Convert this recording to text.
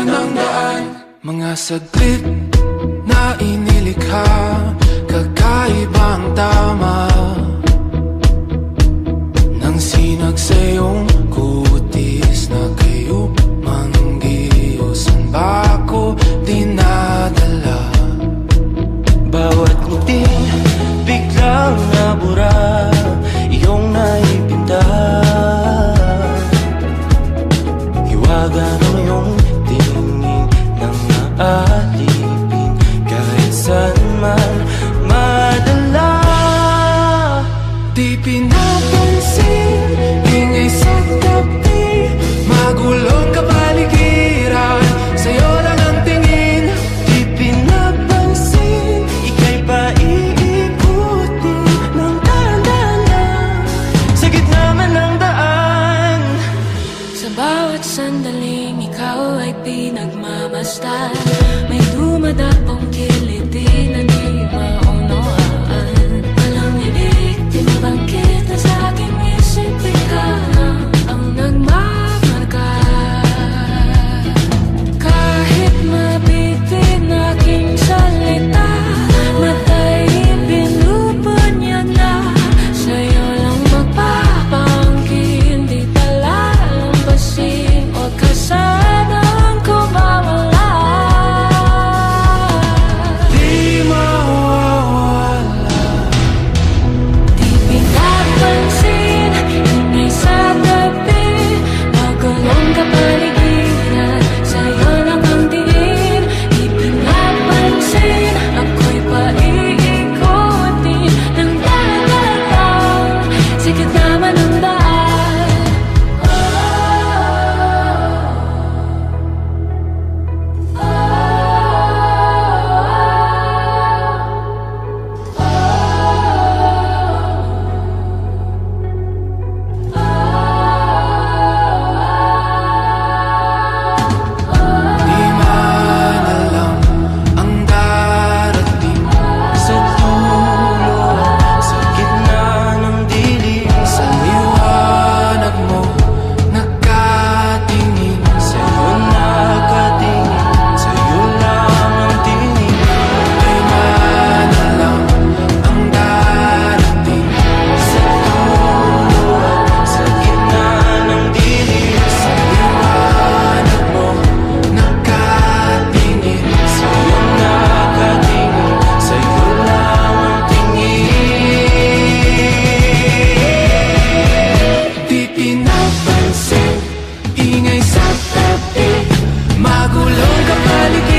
naman ang daan. Mga saglit na inilikha, kakaibang tama nang sinag sa iyong kutis na kayo manggiusan ba ako dinadala? Bawat ngiting biglang nabura, iyong naipinta. Hiwaga ng iyong tingin nang naalipin, kahit saan man madala. Di pinapansin, ingay sa tabi, magulong kapaligiran, sa'yo lang ang tingin. Di pinapansin, ika'y paiikutin ng dahan-dahan sa gitna man ng daan. Sa bawat sandaling ikaw ay pinagmamasdan, may dumadapong kiliti na di maunawaan. Walang ibig, di mabangkit na sa aking isip, ikaw ang nagmamarka. Kahit mabitin aking salita, matay pinupunyag na, sa'yo lang magpapangkin, di palalampasin o kasanang ko mawala. Di mawawala. Di pinapansin, ingay sa tabi, magulong kapaligiran, sa'yo lang ang tingin. Di pinapansin, ako'y paiikutin ng dahan-dahan sa gitna man ng daan. Di man alam ang darating Sa dulo, sa gitna ng dilim, sa liwanag mo, nakatingin. sa'yo nakatingin, sa'yo lang ang tingin. Di man alam ang darating Sa dulo, sa gitna ng dilim, sa liwanag mo, nakatingin. sa'yo nakatingin, sa'yo lang ang tingin. Di pinapansin, ingay sa tabi, magulong kapaligiran.